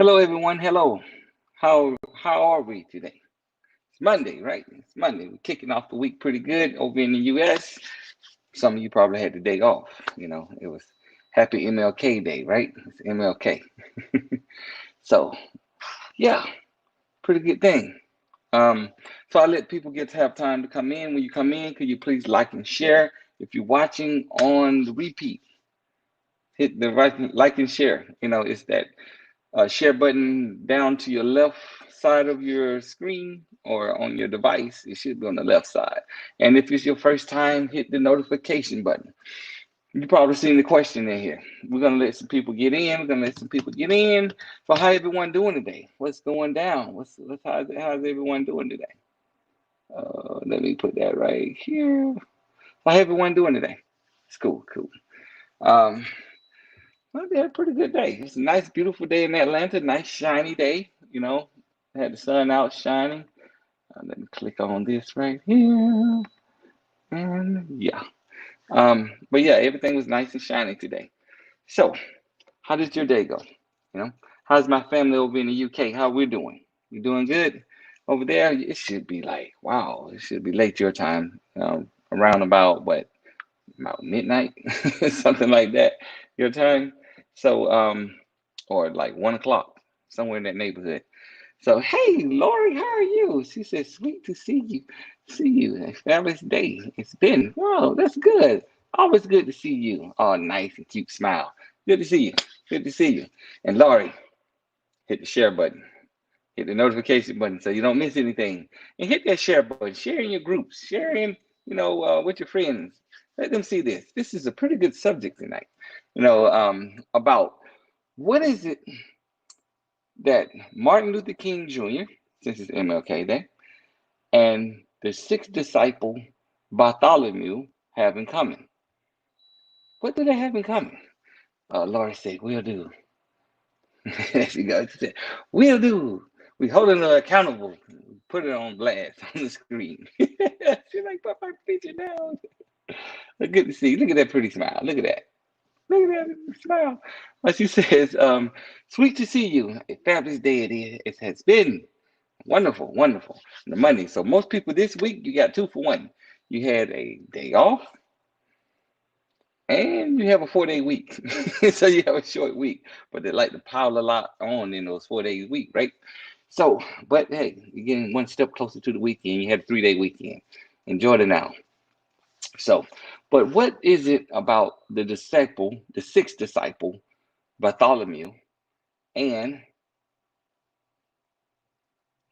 Hello, everyone. Hello. How are we today? It's Monday, right? It's Monday. We're kicking off the week pretty good over in the U.S. Some of you probably had the day off. It was Happy MLK Day, right? It's MLK. So yeah, pretty good thing. Um, so I let people get to have time to come in. When you come in, could you please like and share? If you're watching on the repeat, hit the right like and share. It's that share button down to your left side of your screen or on your device. It should be on the left side. And if it's your first time, hit the notification button. You probably seen the question in here. We're gonna let some people get in. We're gonna let some people get in. So how everyone doing today? What's going down? How's everyone doing today? Let me put that right here. How everyone doing today? It's cool, cool. Um, Well, they had a pretty good day. It's a nice, beautiful day in Atlanta. Nice, shiny day. Had the sun out shining. Let me click on this right here. And yeah. But yeah, everything was nice and shiny today. So, how did your day go? How's my family over in the UK? How we doing? You doing good over there? It should be like, wow, it should be late your time. Around about midnight, something like that, your time. So, or like 1 o'clock, somewhere in that neighborhood. So, hey, Lori, how are you? She said, sweet to see you. See you. A fabulous day. It's been, whoa, that's good. Always good to see you. Oh, nice and cute smile. Good to see you. Good to see you. And Lori, hit the share button. Hit the notification button so you don't miss anything. And hit that share button. Share in your groups. Share in, with your friends. Let them see this. This is a pretty good subject tonight. About what is it that Martin Luther King Jr., since it's MLK Day, and the sixth disciple Bartholomew have in common? What do they have in common? Laura said, "We'll do." There she goes. She said, "We'll do." We holding her accountable. Put it on blast on the screen. She like put my picture down. Good to see you. Look at that pretty smile. Look at that. Look at that smile. But she says, sweet to see you. A fabulous day it has been. Wonderful, wonderful. The money. So most people this week, you got 2 for 1. You had a day off and you have a 4-day week. So you have a short week. But they like to pile a lot on in those 4 days week, right? So, but hey, you're getting one step closer to the weekend. You had a 3-day weekend. Enjoy it now. So, but what is it about the sixth disciple, Bartholomew, and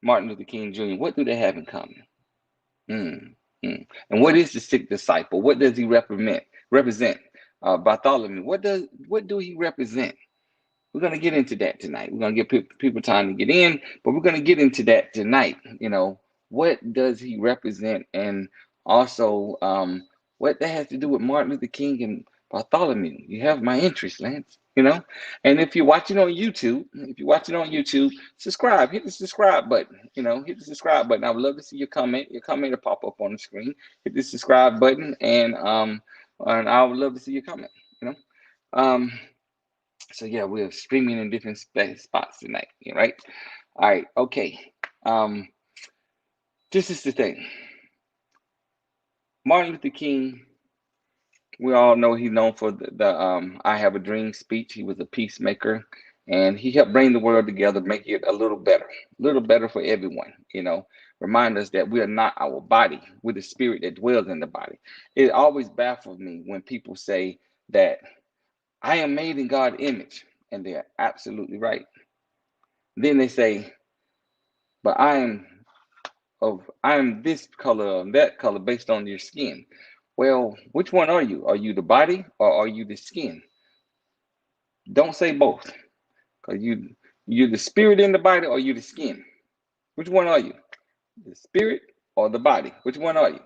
Martin Luther King Jr.? What do they have in common? Mm, And what is the sixth disciple? What does he represent? Bartholomew. What do he represent? We're gonna get into that tonight. We're gonna give people time to get in, but we're gonna get into that tonight. What does he represent, and also what that has to do with Martin Luther King and Bartholomew. You have my interest, Lance. And if you're watching on YouTube, subscribe. Hit the subscribe button. Hit the subscribe button. I would love to see your comment. Your comment will pop up on the screen. Hit the subscribe button, and I would love to see your comment. You know. Um, so yeah, we're streaming in different spots tonight, right? All right, okay. Um, this is the thing. Martin Luther King, we all know he's known for the "I Have a Dream" speech. He was a peacemaker, and he helped bring the world together, make it a little better for everyone. Remind us that we are not our body; we're the spirit that dwells in the body. It always baffles me when people say that I am made in God's image, and they're absolutely right. Then they say, but I am this color or that color based on your skin. Well, which one are you? Are you the body or are you the skin? Don't say both. Because you're the spirit in the body or you the skin. Which one are you? The spirit or the body? Which one are you?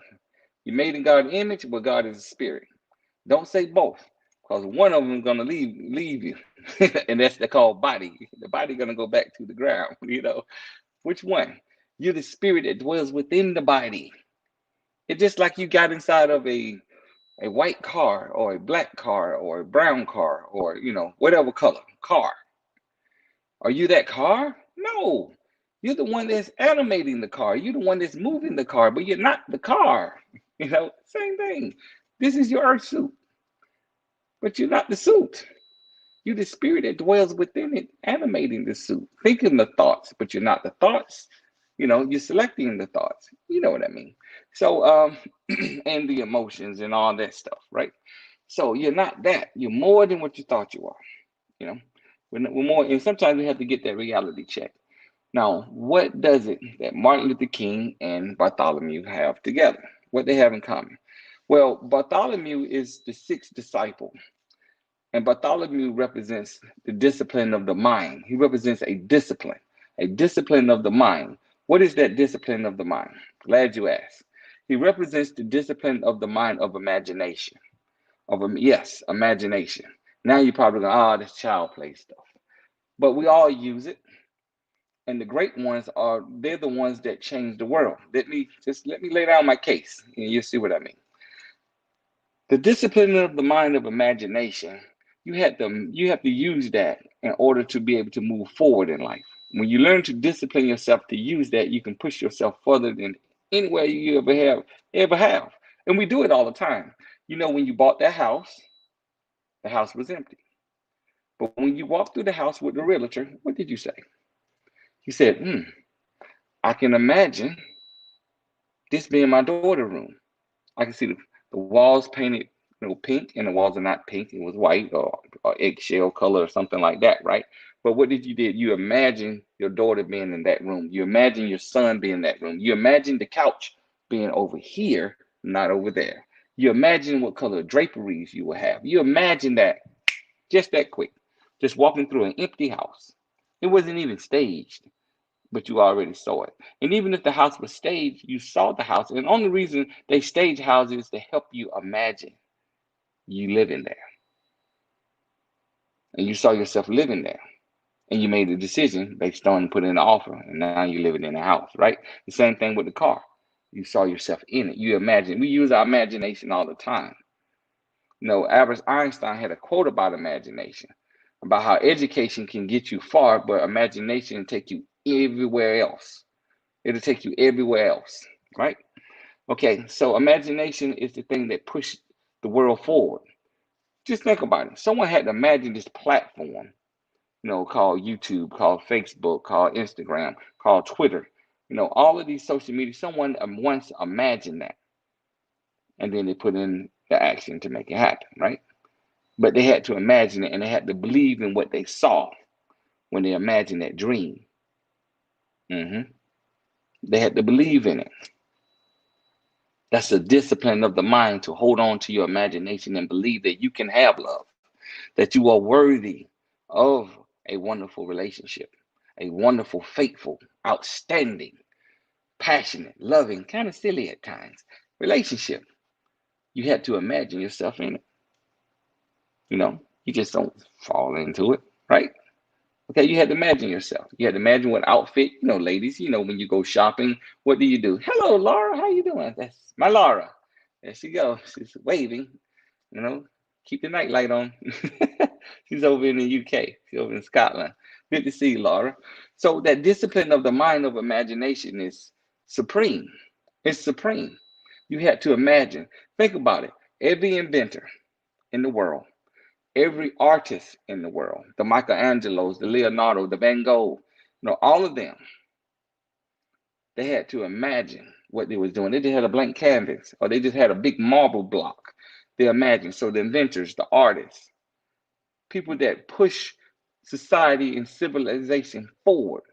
You're made in God's image, but God is a spirit. Don't say both. Because one of them is gonna leave you. And that's the called body. The body gonna go back to the ground. Which one? You're the spirit that dwells within the body. It's just like you got inside of a white car or a black car or a brown car or whatever color car. Are you that car? No. You're the one that's animating the car. You're the one that's moving the car, but you're not the car. Same thing. This is your earth suit, but you're not the suit. You're the spirit that dwells within it, animating the suit, thinking the thoughts, but you're not the thoughts. You're selecting the thoughts. You know what I mean? So, and the emotions and all that stuff, right? So you're not that. You're more than what you thought you are. You know, we're more, and sometimes we have to get that reality check. Now, what does it that Martin Luther King and Bartholomew have together? What they have in common? Well, Bartholomew is the sixth disciple, and Bartholomew represents the discipline of the mind. He represents a discipline of the mind. What is that discipline of the mind? Glad you asked. He represents the discipline of the mind of imagination. Yes, imagination. Now you're probably going, this child play stuff. But we all use it. And the great ones they're the ones that change the world. Let me lay down my case and you'll see what I mean. The discipline of the mind of imagination, you have to use that in order to be able to move forward in life. When you learn to discipline yourself to use that, you can push yourself further than anywhere you ever have. And we do it all the time. When you bought that house, the house was empty. But when you walked through the house with the realtor, what did you say? You said, I can imagine this being my daughter's room. I can see the walls painted, pink, and the walls are not pink. It was white or eggshell color or something like that, right? But what did you did? You imagine your daughter being in that room. You imagine your son being in that room. You imagine the couch being over here, not over there. You imagine what color draperies you will have. You imagine that just that quick, just walking through an empty house. It wasn't even staged, but you already saw it. And even if the house was staged, you saw the house. And the only reason they stage houses is to help you imagine you living there. And you saw yourself living there. And you made a decision based on putting an offer. And now you're living in a house, right? The same thing with the car. You saw yourself in it. You imagine. We use our imagination all the time. Albert Einstein had a quote about imagination, about how education can get you far, but imagination can take you everywhere else. It'll take you everywhere else, right? Okay, so imagination is the thing that pushed the world forward. Just think about it. Someone had to imagine this platform, called YouTube, called Facebook, called Instagram, called Twitter. All of these social media, someone once imagined that. And then they put in the action to make it happen, right? But they had to imagine it and they had to believe in what they saw when they imagined that dream. They had to believe in it. That's a discipline of the mind to hold on to your imagination and believe that you can have love, that you are worthy of a wonderful relationship, a wonderful, faithful, outstanding, passionate, loving, kind of silly at times relationship. You had to imagine yourself in it. You just don't fall into it, right? Okay, you had to imagine yourself. You had to imagine what outfit, ladies, when you go shopping, what do you do? Hello, Laura, how you doing? That's my Laura. There she goes. She's waving, keep the nightlight on. She's over in the UK. She's over in Scotland. Good to see you, Laura. So that discipline of the mind of imagination is supreme. It's supreme. You had to imagine. Think about it. Every inventor in the world, every artist in the world, the Michelangelos, the Leonardo, the Van Gogh, all of them, they had to imagine what they was doing. They just had a blank canvas or they just had a big marble block. They imagined. So the inventors, the artists, people that push society and civilization forward,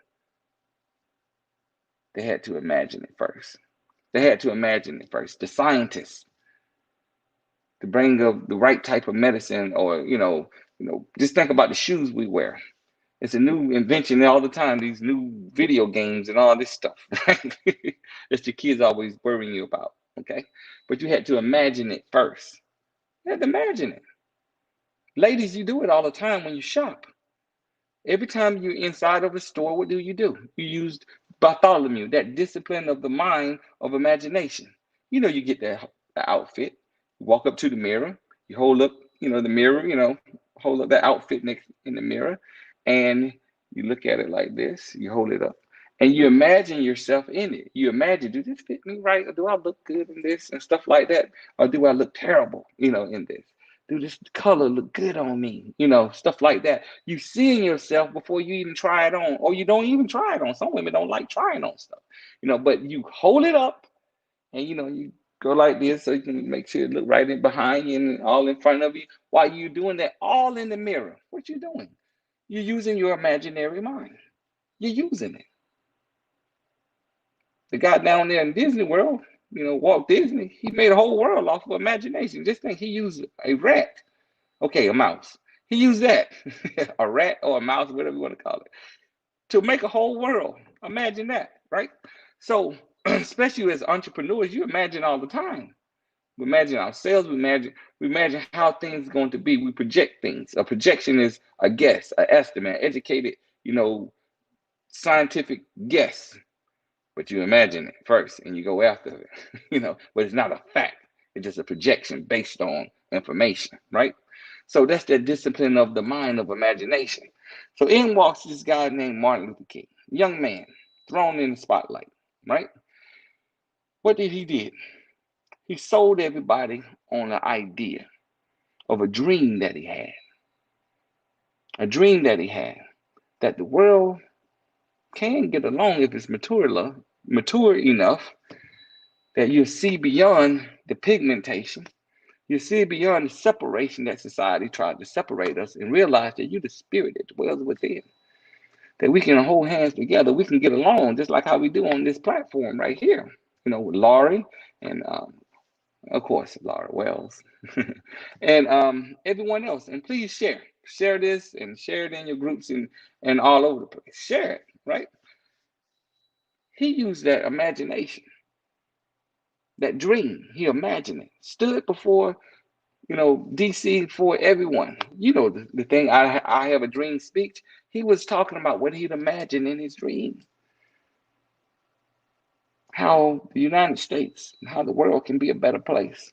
they had to imagine it first. They had to imagine it first. The scientists, to bring up the right type of medicine or, just think about the shoes we wear. It's a new invention all the time, these new video games and all this stuff, right? That your kids always worrying you about, okay? But you had to imagine it first. You had to imagine it. Ladies, you do it all the time when you shop. Every time you're inside of a store, what do? You used Bartholomew, that discipline of the mind of imagination. You get the outfit, you walk up to the mirror, you hold up, the mirror, hold up that outfit next in the mirror, and You look at it like this, you hold it up, and you imagine yourself in it. You imagine, do this fit me right? Or do I look good in this and stuff like that? Or do I look terrible, in this? Do this color look good on me? Stuff like that. You seeing yourself before you even try it on, or you don't even try it on. Some women don't like trying on stuff, but you hold it up and you go like this so you can make sure it look right in behind you and all in front of you. While you're doing that, all in the mirror, what you doing? You're using your imaginary mind. You're using it. The guy down there in Disney World, Walt Disney, he made a whole world off of imagination. Just think he used a rat. Okay, a mouse. He used that, a rat or a mouse, whatever you want to call it, to make a whole world. Imagine that, right? So, especially as entrepreneurs, you imagine all the time. We imagine ourselves. We imagine how things are going to be. We project things. A projection is a guess, an estimate, educated, scientific guess. But you imagine it first and you go after it, but it's not a fact. It's just a projection based on information, right? So that's the discipline of the mind of imagination. So in walks this guy named Martin Luther King, young man, thrown in the spotlight, right? What did he do? He sold everybody on an idea of a dream that he had. A dream that he had that the world can get along if it's mature enough that you see beyond the pigmentation. You see beyond the separation that society tried to separate us and realize that you're the spirit that dwells within. That we can hold hands together, we can get along just like how we do on this platform right here, with Laurie and of course Laura Wells and everyone else. And please share this and share it in your groups and all over the place. Share it, right? He used that imagination, that dream. He imagined it, stood before DC for everyone. The thing, I have a dream speech. He was talking about what he'd imagined in his dream. How the United States, how the world can be a better place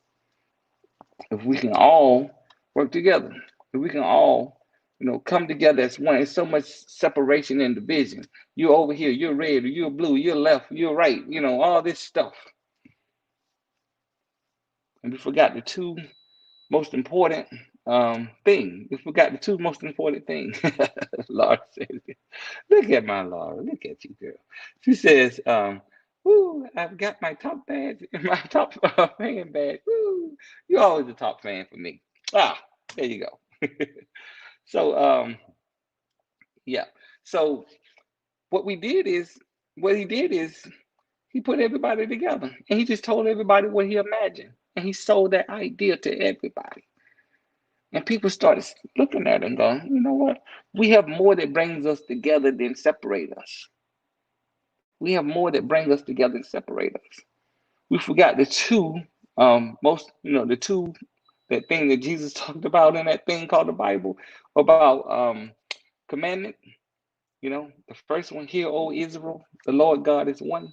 if we can all work together. If we can all, come together as one. There's so much separation and division. You're over here, you're red, or you're blue, you're left, you're right, all this stuff. And we forgot the two most important thing. We forgot the two most important things. Laura says, look at my Laura. Look at you, girl. She says, woo, I've got my top badge, my top fan badge. Woo, you're always the top fan for me. There you go. So, yeah. So what he did is he put everybody together and he just told everybody what he imagined. And he sold that idea to everybody. And people started looking at him going, you know what? We have more that brings us together than separate us. We have more that brings us together than separate us. We forgot the two the two, that thing that Jesus talked about in that thing called the Bible about commandment. The first one, hear, O Israel, the Lord God is one.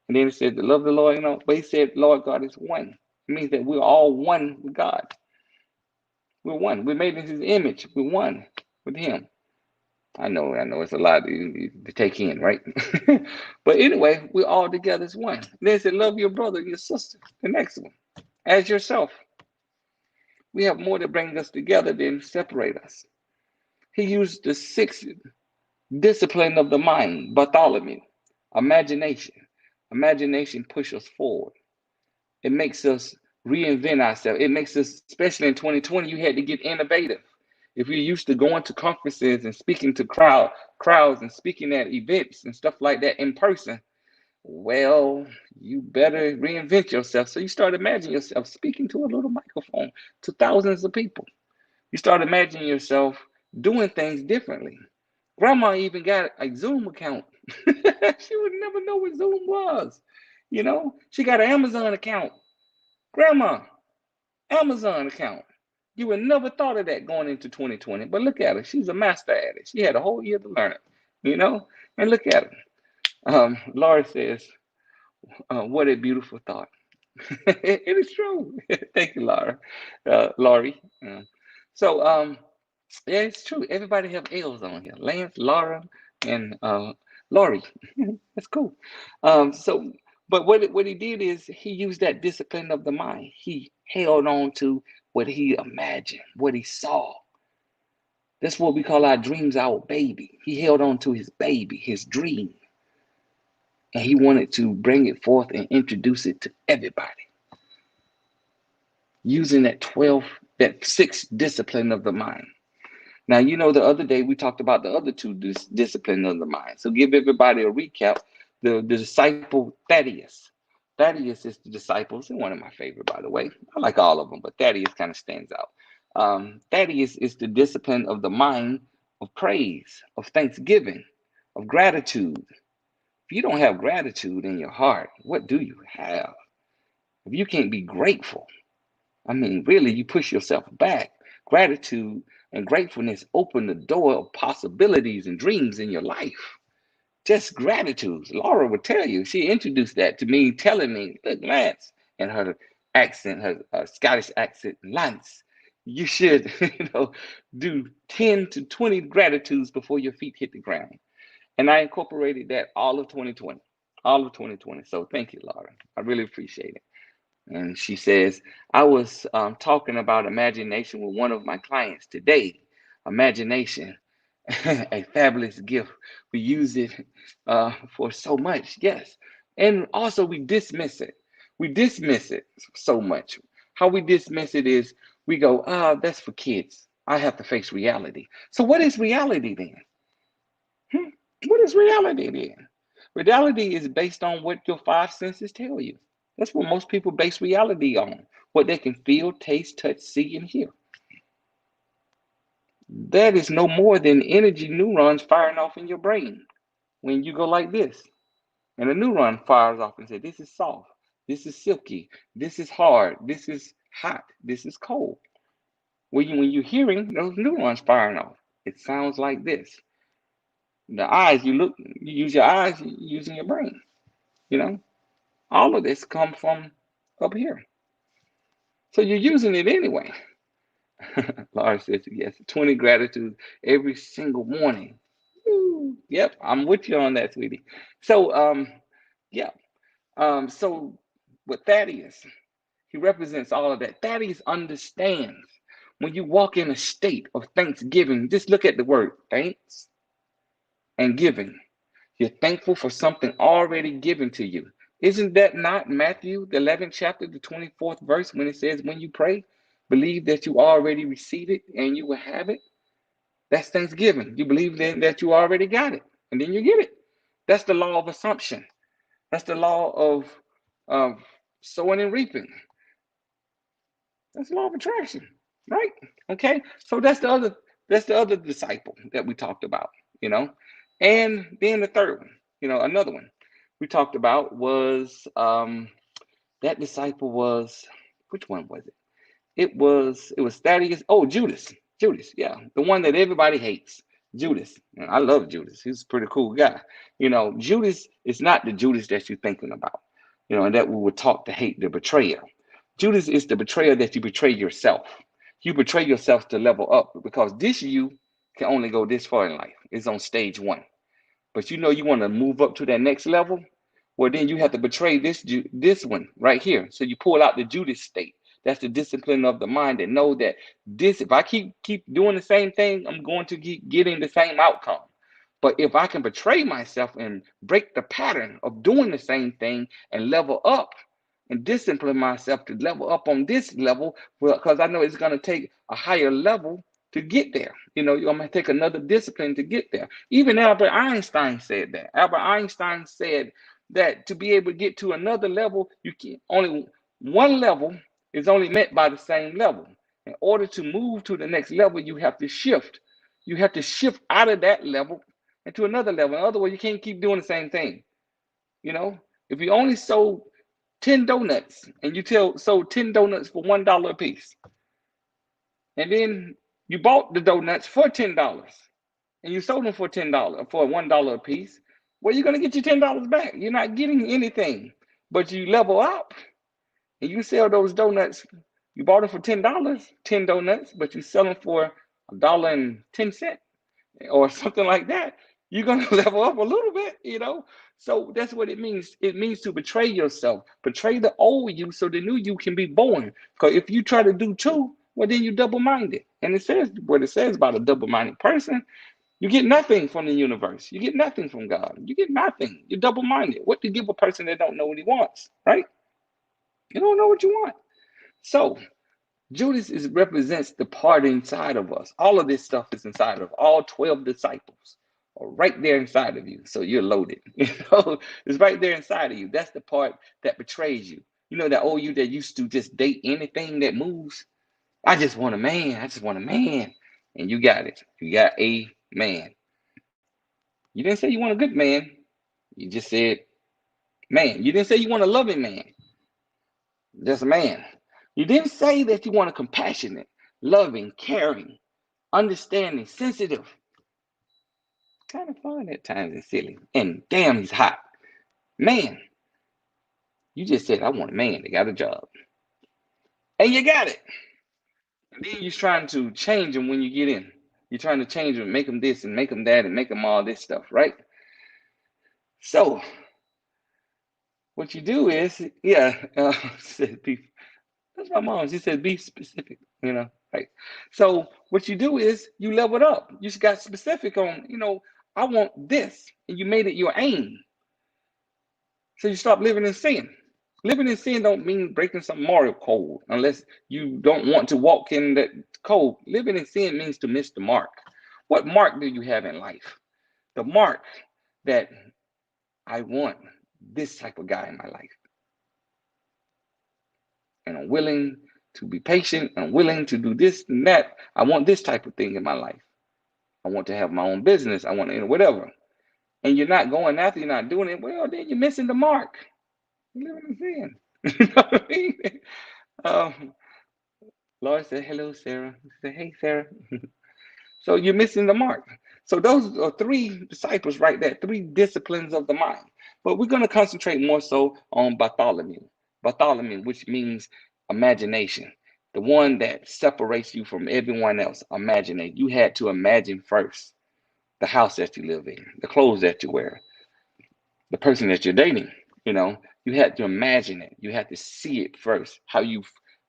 And then it said to love the Lord, but he said Lord God is one. It means that we're all one with God. We're one. We're made in his image. We're one with him. I know it's a lot to take in, right? But anyway, we're all together as one. Then it said, love your brother and your sister, the next one, as yourself. We have more that brings us together than separate us. He used the sixth discipline of the mind, Bartholomew, imagination. Imagination pushes us forward. It makes us reinvent ourselves. It makes us, especially in 2020, you had to get innovative. If you're used to going to conferences and speaking to crowds and speaking at events and stuff like that in person, well, you better reinvent yourself. So you start imagining yourself speaking to a little microphone to thousands of people. You start imagining yourself doing things differently. Grandma even got a Zoom account. She would never know what Zoom was. She got an Amazon account. Grandma, Amazon account. You would never thought of that going into 2020, but look at her. She's a master at it. She had a whole year to learn it, and look at her. Laura says, what a beautiful thought. It is true. Thank you, Laura. Laurie. So Yeah, it's true. Everybody have L's on here. Lance, Laura, and Lori. That's cool. So, but what he did is he used that discipline of the mind. He held on to what he imagined, what he saw. That's what we call our dreams, our baby. He held on to his baby, his dream, and he wanted to bring it forth and introduce it to everybody using that sixth discipline of the mind. Now, the other day we talked about the other two disciplines of the mind. So give everybody a recap. The disciple Thaddeus. Thaddeus is the disciples, and one of my favorite, by the way. I like all of them, but Thaddeus kind of stands out. Thaddeus is the discipline of the mind of praise, of thanksgiving, of gratitude. If you don't have gratitude in your heart, what do you have? If you can't be grateful, I mean, really, you push yourself back. Gratitude and gratefulness open the door of possibilities and dreams in your life. Just gratitude. Laura would tell you, she introduced that to me, telling me, look, Lance, and her accent, her Scottish accent, Lance, you should, do 10 to 20 gratitudes before your feet hit the ground. And I incorporated that all of 2020, all of 2020. So thank you, Laura. I really appreciate it. And she says, I was talking about imagination with one of my clients today. Imagination, a fabulous gift. We use it for so much, yes. And also, we dismiss it. We dismiss it so much. How we dismiss it is we go, that's for kids. I have to face reality. So, what is reality then? Hmm? What is reality then? Reality is based on what your five senses tell you. That's what most people base reality on, what they can feel, taste, touch, see, and hear. That is no more than energy neurons firing off in your brain when you go like this. And a neuron fires off and says, this is soft, this is silky, this is hard, this is hot, this is cold. When you're hearing those neurons firing off, it sounds like this. The eyes, you use your eyes, you're using your brain. You know, all of this comes from up here. So you're using it anyway. Laura says, yes, 20 gratitude every single morning. Woo. Yep, I'm with you on that, sweetie. So, yeah. So with Thaddeus, he represents all of that. Thaddeus understands when you walk in a state of thanksgiving, just look at the word thanks and giving. You're thankful for something already given to you. Isn't that not Matthew, the 11th chapter, the 24th verse, when it says, when you pray, believe that you already received it and you will have it? That's thanksgiving. You believe then that you already got it and then you get it. That's the law of assumption. That's the law of sowing and reaping. That's the law of attraction, right? Okay. So that's the other disciple that we talked about, you know. And then the third one, another one we talked about was that disciple was, which one was it? It was Thaddeus. Oh, Judas. Judas, yeah. The one that everybody hates. Judas. I love Judas. He's a pretty cool guy. Judas is not the Judas that you're thinking about. And that we were taught to hate, the betrayer. Judas is the betrayer that you betray yourself. You betray yourself to level up because this you can only go this far in life. It's on stage one. But you want to move up to that next level. Well, then you have to betray this one right here. So you pull out the Judas state. That's the discipline of the mind that know that this, if I keep doing the same thing, I'm going to keep getting the same outcome. But if I can betray myself and break the pattern of doing the same thing and level up and discipline myself to level up on this level, well, because I know it's going to take a higher level to get there. I'm going to take another discipline to get there. Even Albert Einstein said that. Albert Einstein said that to be able to get to another level, you can only one level is only met by the same level. In order to move to the next level, you have to shift. You have to shift out of that level into another level. In other words, you can't keep doing the same thing. If you only sold 10 donuts and sold 10 donuts for $1 a piece, and then you bought the donuts for $10 and you sold them for $10 for $1 a piece, well, you're going to get your $10 back. You're not getting anything, but you level up and you sell those donuts. You bought them for $10, 10 donuts, but you sell them for $1.10 or something like that, you're gonna level up a little bit, So that's what it means. It means to betray yourself, betray the old you so the new you can be born. Because if you try to do two, well, then you're double-minded. And it says what it says about a double-minded person. You get nothing from the universe. You get nothing from God. You get nothing. You're double-minded. What to give a person that don't know what he wants, right? You don't know what you want. So Judas represents the part inside of us. All of this stuff is inside of all 12 disciples are right there inside of you. So you're loaded. It's right there inside of you. That's the part that betrays you. You know that old you that used to just date anything that moves? I just want a man. I just want a man. And you got it. You got a man. You didn't say you want a good man. You just said man. You didn't say you want a loving man. Just a man. You didn't say that you want a compassionate, loving, caring, understanding, sensitive. Kind of fun at times and silly. And damn, he's hot. Man, you just said, I want a man that got a job. And you got it. And then you're trying to change him when you get in. You're trying to change him, make him this and make him that and make him all this stuff, right? So, what you do is, said be, that's my mom. She said, be specific, right? So, what you do is you level it up. You just got specific on, I want this. And you made it your aim. So you stop living in sin. Living in sin don't mean breaking some moral code unless you don't want to walk in that code. Living in sin means to miss the mark. What mark do you have in life? The mark that I want this type of guy in my life. And I'm willing to be patient. I'm willing to do this and that. I want this type of thing in my life. I want to have my own business. I want to, whatever. And you're not going after, you're not doing it. Well, then you're missing the mark. You're living in sin. You know what I mean? Lord said, hello, Sarah. He said, hey, Sarah. So you're missing the mark. So those are three disciples right there, three disciplines of the mind. But we're going to concentrate more so on Bartholomew. Bartholomew, which means imagination. The one that separates you from everyone else. Imaginate. You had to imagine first the house that you live in, the clothes that you wear, the person that you're dating. You had to imagine it. You had to see it first, how you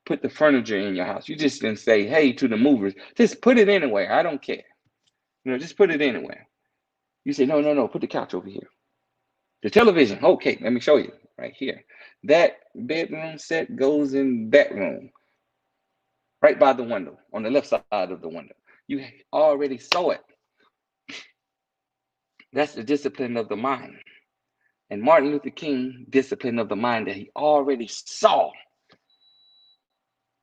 put the furniture in your house. You just didn't say, hey, to the movers, just put it anywhere. I don't care. Just put it anywhere. You say, no, put the couch over here. The television, okay, let me show you right here. That bedroom set goes in that room, right by the window, on the left side of the window. You already saw it. That's the discipline of the mind. And Martin Luther King, discipline of the mind that he already saw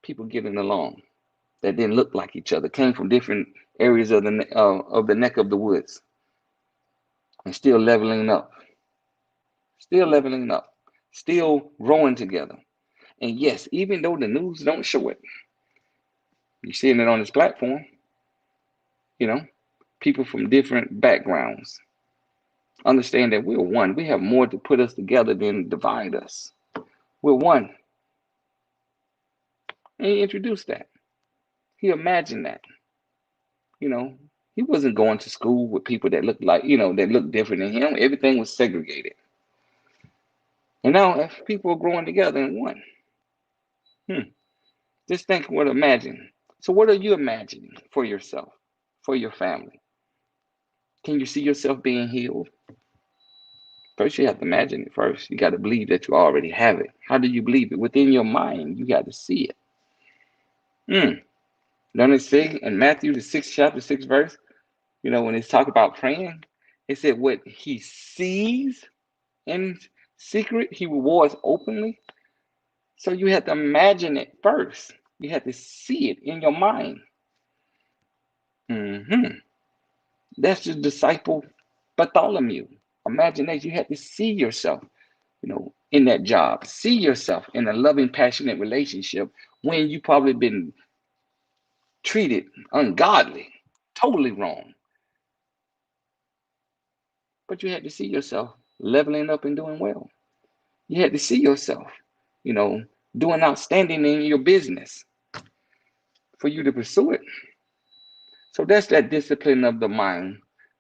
people getting along that didn't look like each other, came from different areas of the neck of the woods, and still leveling up, still growing together. And yes, even though the news don't show it, you're seeing it on this platform, people from different backgrounds understand that we're one. We have more to put us together than divide us. We're one. And he introduced that. He imagined that. He wasn't going to school with people that looked like, that looked different than him. Everything was segregated. And now if people are growing together in one. Just think what imagine. So what are you imagining for yourself, for your family? Can you see yourself being healed? First, you have to imagine it first. You got to believe that you already have it. How do you believe it? Within your mind, you got to see it. Don't it say in Matthew, the 6th chapter, 6th verse, when it's talk about praying, it said what he sees in secret, he rewards openly. So you have to imagine it first. You have to see it in your mind. That's the disciple Bartholomew. Imagination. You have to see yourself, in that job. See yourself in a loving, passionate relationship when you probably been treated ungodly, totally wrong. But you had to see yourself leveling up and doing well. You had to see yourself, doing outstanding in your business for you to pursue it. So that's that discipline of the mind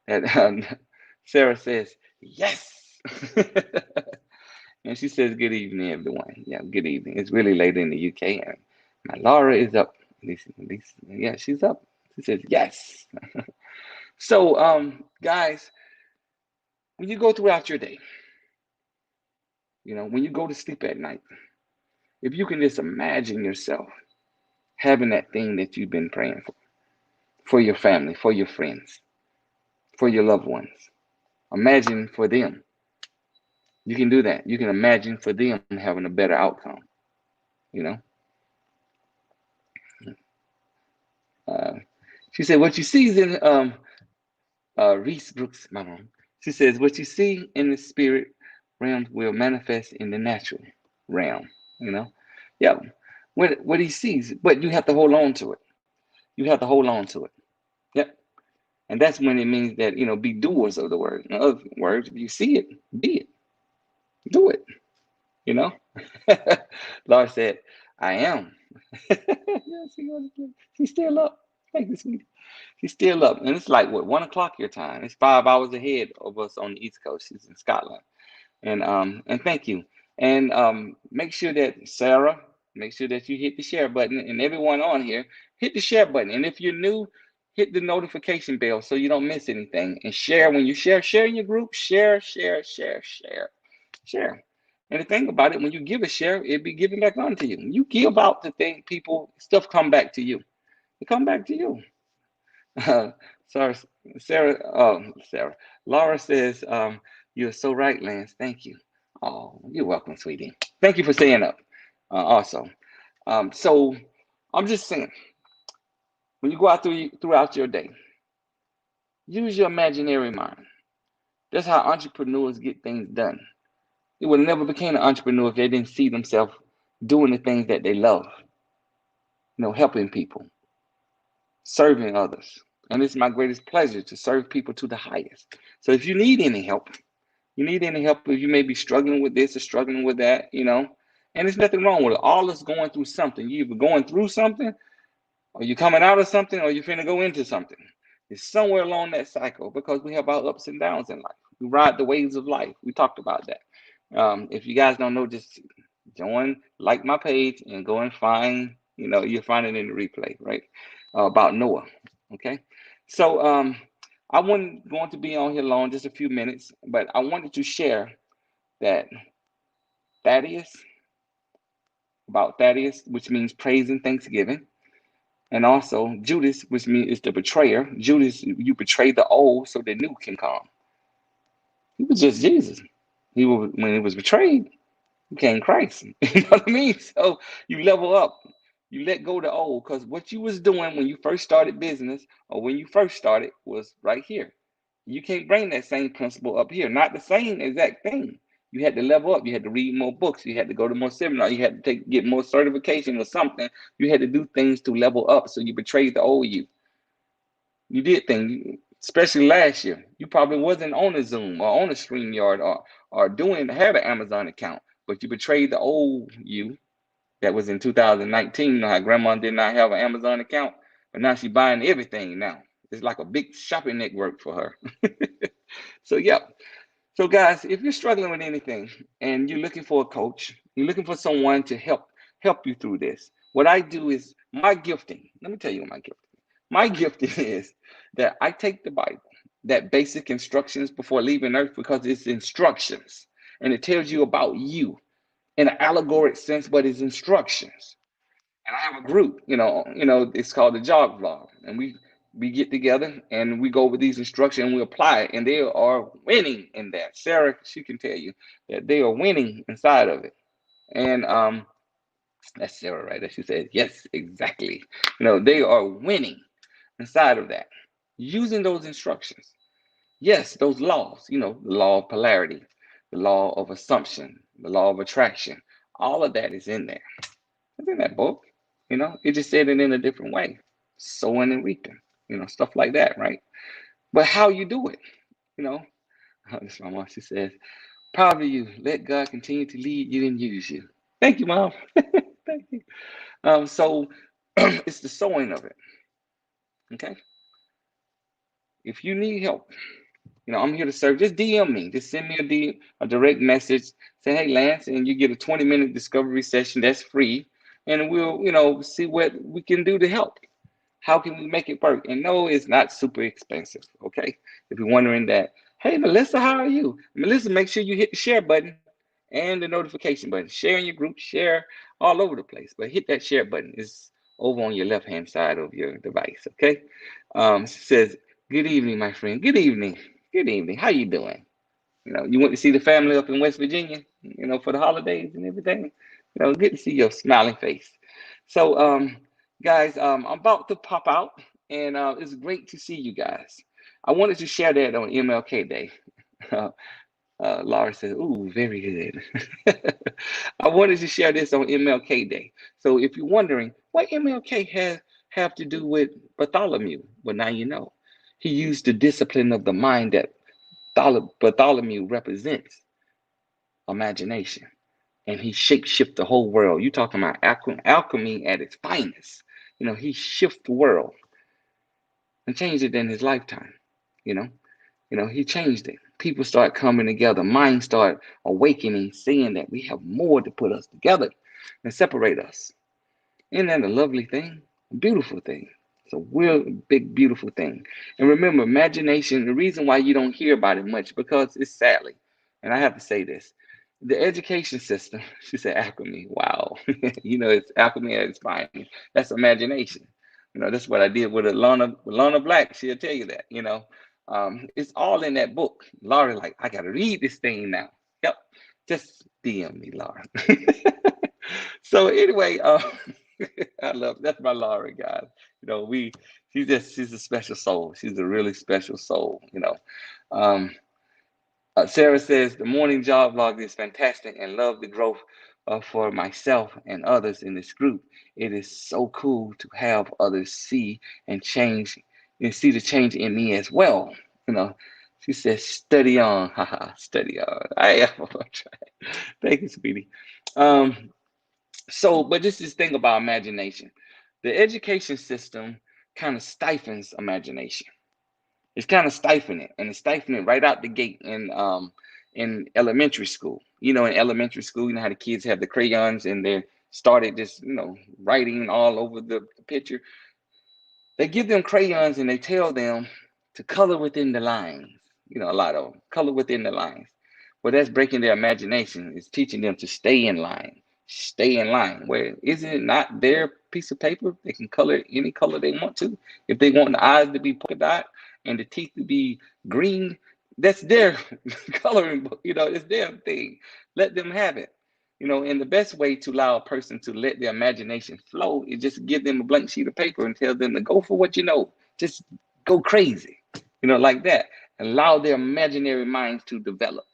that Sarah says, yes. And she says, good evening, everyone. Yeah, good evening. It's really late in the UK, and my Laura is up. Yeah, she's up. She says, yes. So, guys, when you go throughout your day, when you go to sleep at night, if you can just imagine yourself having that thing that you've been praying for your family, for your friends, for your loved ones, imagine for them. You can do that. You can imagine for them having a better outcome. You know. Uh, she said, "What you see is in Reese Brooks, my mom. She says, what you see in the spirit realm will manifest in the natural realm. You know, yeah. What he sees, but you have to hold on to it. You have to hold on to it. Yep. And that's when it means that be doers of the word. In other words, if you see it, be it, do it. You know." Laura said, "I am." Yes, she's still up. Thank you, sweetie. She's still up, and it's like what 1 o'clock your time. It's 5 hours ahead of us on the East Coast. She's in Scotland, and thank you. And make sure that Sarah, make sure that you hit the share button, and everyone on here, hit the share button. And if you're new, hit the notification bell so you don't miss anything. And share when you share in your group. Share, share, share, share, share. And the thing about it, when you give a share, it be given back onto you. You give out the thing, people, stuff come back to you. It come back to you. Sorry, Sarah. Sarah. Laura says, "You're so right, Lance. Thank you." Oh, you're welcome, sweetie. Thank you for saying up. Also, so I'm just saying, when you go out throughout your day, use your imaginary mind. That's how entrepreneurs get things done. They would have never became an entrepreneur if they didn't see themselves doing the things that they love. Helping people, serving others. And it's my greatest pleasure to serve people to the highest. So if you need any help, if you may be struggling with this or struggling with that, and there's nothing wrong with it. All is going through something. You either going through something, or you're coming out of something, or you're finna go into something. It's somewhere along that cycle because we have our ups and downs in life. We ride the waves of life. We talked about that. If you guys don't know, just join, like my page, and go and find, you'll find it in the replay, right? About Noah. Okay. So I wasn't going to be on here long, just a few minutes, but I wanted to share that Thaddeus, about Thaddeus, which means praise and thanksgiving, and also Judas, which means is the betrayer. Judas, you betrayed the old so the new can come. He was just Jesus. When he was betrayed, became Christ. You know what I mean? So you level up. You let go of the old, because what you was doing when you first started business or when you first started was right here. You can't bring that same principle up here. Not the same exact thing. You had to level up. You had to read more books. You had to go to more seminars. You had to get more certification or something. You had to do things to level up. So you betrayed the old you. You did things, especially last year. You probably wasn't on a Zoom or on a StreamYard or had an Amazon account, but you betrayed the old you that was in 2019. You know how grandma did not have an Amazon account, but now she's buying everything now. It's like a big shopping network for her. So yeah. So guys, if you're struggling with anything and you're looking for a coach, you're looking for someone to help you through this. What I do is my gifting. Let me tell you what my gifting. My gifting is that I take the Bible, that basic instructions before leaving earth, because it's instructions and it tells you about you in an allegoric sense, but it's instructions. And I have a group, it's called the Jog Vlog, and we get together and we go over these instructions and we apply it, and they are winning in that. Sarah, she can tell you that they are winning inside of it, and that's Sarah right there. She said, yes, exactly. They are winning inside of that, using those instructions. Yes, those laws, the law of polarity, the law of assumption, the law of attraction, all of that is in there. It's in that book. It just said it in a different way. Sowing and reaping, stuff like that, right? But how you do it, you know. This is my mom. She says, proud of you. Let God continue to lead you and use you. Thank you, Mom. Thank you. So it's the sowing of it. Okay. If you need help, I'm here to serve. Just DM me. Just send me a direct message. Say, hey, Lance, and you get a 20-minute discovery session that's free. And we'll, see what we can do to help. How can we make it work? And no, it's not super expensive. Okay. If you're wondering that, hey, Melissa, how are you? Melissa, make sure you hit the share button and the notification button. Share in your group, share all over the place. But hit that share button. It's over on your left-hand side of your device. Okay. It says, good evening, my friend. Good evening. Good evening. How you doing? You went to see the family up in West Virginia, for the holidays and everything. Good to see your smiling face. So, guys, I'm about to pop out, and it's great to see you guys. I wanted to share that on MLK Day. Laura says, "Ooh, very good." I wanted to share this on MLK Day. So, if you're wondering what MLK has have to do with Bartholomew, well, now you know. He used the discipline of the mind that Bartholomew represents imagination, and he shapeshift the whole world. You talking about alchemy at its finest. He shift the world and changed it in his lifetime. You know, he changed it. People start coming together. Minds start awakening, seeing that we have more to put us together and separate us. Isn't that a lovely thing? A beautiful thing. It's a real big, beautiful thing. And remember, imagination, the reason why you don't hear about it much, because it's sadly, and I have to say this, the education system, she said alchemy. Wow. It's alchemy at its finest. That's imagination. That's what I did with Lana Black. She'll tell you that, it's all in that book. Laura, like, I got to read this thing now. Yep. Just DM me, Laura. So anyway, that's my Laura, guys. She's a special soul. She's a really special soul. Um, Sarah says the morning job vlog is fantastic and love the growth for myself and others in this group. It is so cool to have others see and change and see the change in me as well. You know, she says, study on, haha, study on. I am gonna try. Thank you, sweetie. Um, but just this thing about imagination. The education system kind of stifles imagination. It's kind of stifling it, and it's stifling it right out the gate in elementary school. In elementary school, how the kids have the crayons and they started just writing all over the picture. They give them crayons and they tell them to color within the lines. A lot of them color within the lines. Well, that's breaking their imagination. It's teaching them to stay in line. Stay in line. Where isn't it not their piece of paper? They can color any color they want to. If they want the eyes to be polka dot and the teeth to be green, that's their coloring book. It's their thing. Let them have it. And the best way to allow a person to let their imagination flow is just give them a blank sheet of paper and tell them to go for what you know. Just go crazy, like that. Allow their imaginary minds to develop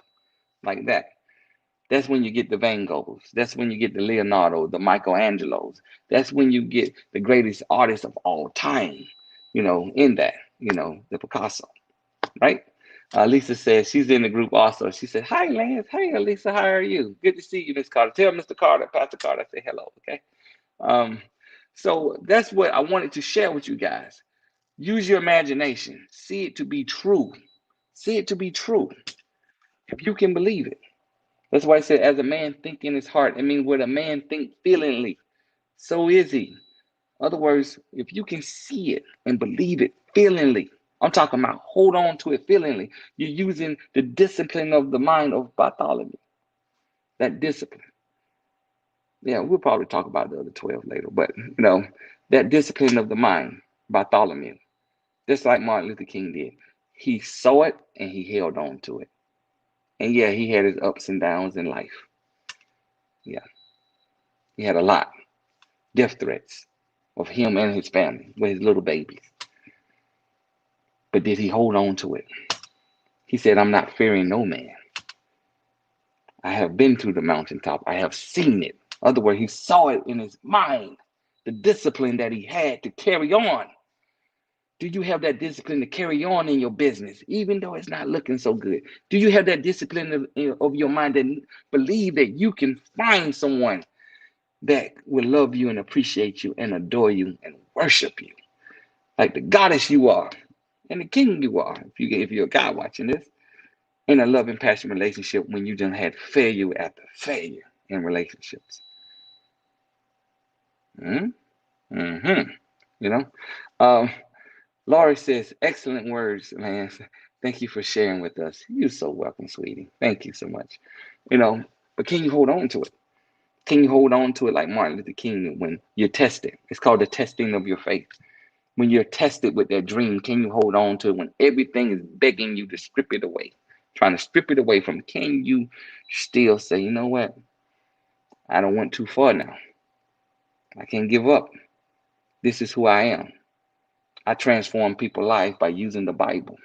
like that. That's when you get the Van Goghs. That's when you get the Leonardo, the Michelangelos. That's when you get the greatest artists of all time, in that, the Picasso, right? Lisa says she's in the group also. She said, hi, Lance. Hey, Lisa, how are you? Good to see you, Miss Carter. Tell Mr. Carter, Pastor Carter, I say hello, okay? So that's what I wanted to share with you guys. Use your imagination. See it to be true. See it to be true. If you can believe it. That's why I said, as a man think in his heart, I mean, what a man think feelingly, so is he. In other words, if you can see it and believe it feelingly, I'm talking about hold on to it feelingly. You're using the discipline of the mind of Bartholomew. That discipline. Yeah, we'll probably talk about the other 12 later, but that discipline of the mind, Bartholomew. Just like Martin Luther King did. He saw it and he held on to it. And yeah, he had his ups and downs in life. Yeah, he had a lot. Death threats of him and his family with his little babies. But did he hold on to it? He said, I'm not fearing no man. I have been to the mountaintop. I have seen it. In other words, he saw it in his mind, the discipline that he had to carry on. Do you have that discipline to carry on in your business, even though it's not looking so good? Do you have that discipline of your mind that believe that you can find someone that will love you and appreciate you and adore you and worship you like the goddess you are? and the king you are. If you're a guy watching this, in a loving, passionate relationship when you done had failure after failure in relationships. Mm-hmm. You know, um, Laurie says, excellent words, man. Thank you for sharing with us. You're so welcome, sweetie. Thank you so much. You know, but can you hold on to it? Can you hold on to it like Martin Luther King when you're tested? It's called the testing of your faith. When you're tested with that dream, can you hold on to it when everything is begging you to strip it away? Trying to strip it away from, can you still say, you know what? I don't went too far now. I can't give up. This is who I am. I transform people's life by using the Bible,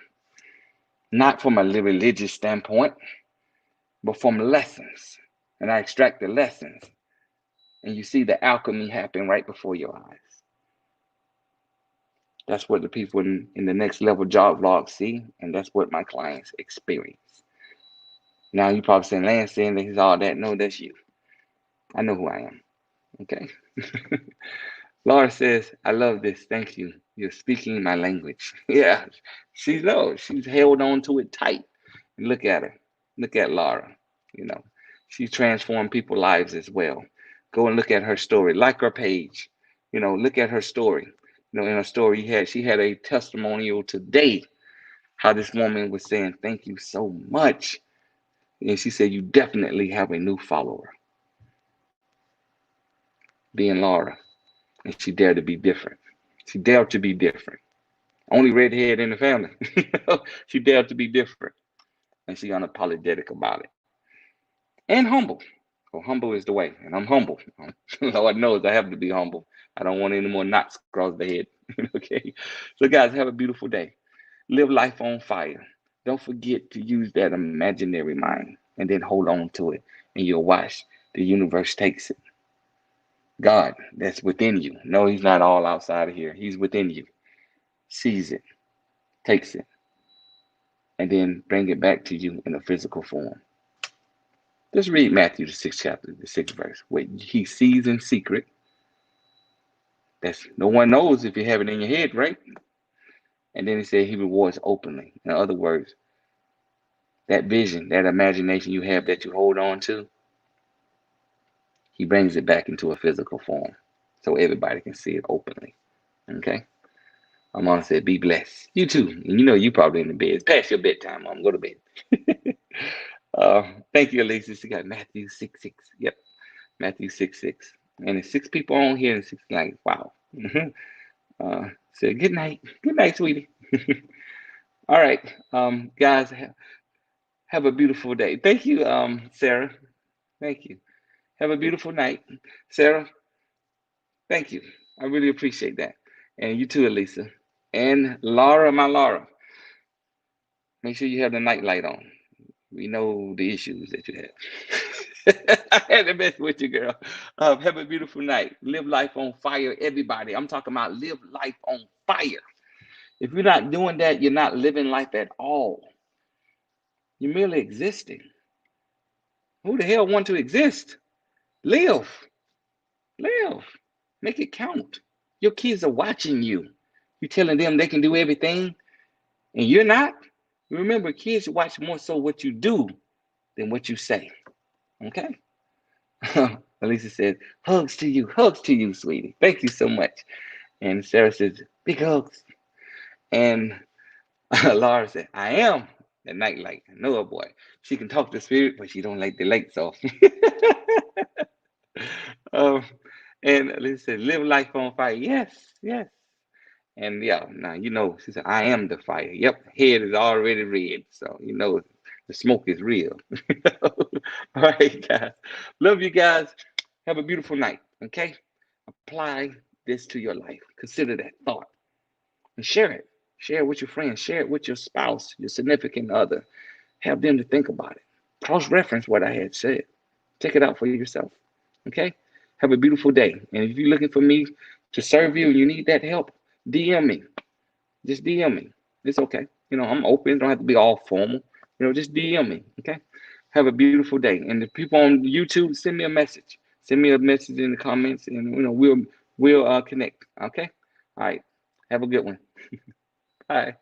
not from a religious standpoint, but from lessons. And I extract the lessons, and you see the alchemy happen right before your eyes. That's what the people in the next level job vlog see, and that's what my clients experience. Now you probably saying, Lance saying that he's all that. No, that's you. I know who I am. Okay. Laura says, I love this. Thank you. You're speaking my language. Yeah, she knows. She's held on to it tight. And look at her. Look at Laura. You know, she transformed people's lives as well. Go and look at her story. Like her page. You know, look at her story. You know, in her story, she had a testimonial today. How this woman was saying, thank you so much. And she said, you definitely have a new follower. Being Laura. And she dared to be different. She dared to be different. Only redhead in the family. She dared to be different. And she unapologetic about it. And humble. So humble is the way. And I'm humble. Lord knows I have to be humble. I don't want any more knots across the head. Okay. So guys, have a beautiful day. Live life on fire. Don't forget to use that imaginary mind and then hold on to it. And you'll watch the universe takes it. God that's within you. No, he's not all outside of here. He's within you. Sees it, takes it, and then bring it back to you in a physical form. Just read Matthew, the 6th chapter, the 6th verse. What he sees in secret, that's no one knows if you have it in your head, right? And then he said he rewards openly. In other words, that vision, that imagination you have that you hold on to, he brings it back into a physical form so everybody can see it openly. Okay? My mom said, be blessed. You too. And you know you probably in the bed. It's past your bedtime, mom. Go to bed. Thank you, Alexis. You got Matthew 6 6. Yep. Matthew 6 6. And there's 6 people on here and 6 like, wow. So good night. Good night, sweetie. All right. Guys, have a beautiful day. Thank you, Sarah. Thank you. Have a beautiful night. Sarah, thank you. I really appreciate that. And you too, Elisa. And Laura, my Laura. Make sure you have the night light on. We know the issues that you have. I had to mess with you, girl. Have a beautiful night. Live life on fire, everybody. I'm talking about live life on fire. If you're not doing that, you're not living life at all. You're merely existing. Who the hell want to exist? Live. Live. Make it count. Your kids are watching you. You're telling them they can do everything, and you're not. Remember, kids watch more so what you do than what you say. Okay? Elisa said, hugs to you, sweetie. Thank you so much. And Sarah says, big hugs. And Laura said, I am the nightlight. Noah boy. She can talk to spirit, but she don't like the lights off. um, and Elisa said, live life on fire. Yes, yes. And yeah, now you know, she said, I am the fire. Yep, head is already red. So you know the smoke is real. All right, guys. Love you guys. Have a beautiful night. Okay? Apply this to your life. Consider that thought. And share it. Share it with your friends. Share it with your spouse, your significant other. Have them to think about it. Cross-reference what I had said. Check it out for yourself. Okay? Have a beautiful day. And if you're looking for me to serve you and you need that help, DM me. Just DM me. It's okay. You know, I'm open. It don't have to be all formal. You know, just DM me. Okay. Have a beautiful day. And the people on YouTube, send me a message. Send me a message in the comments, and you know we'll connect. Okay. All right. Have a good one. Bye.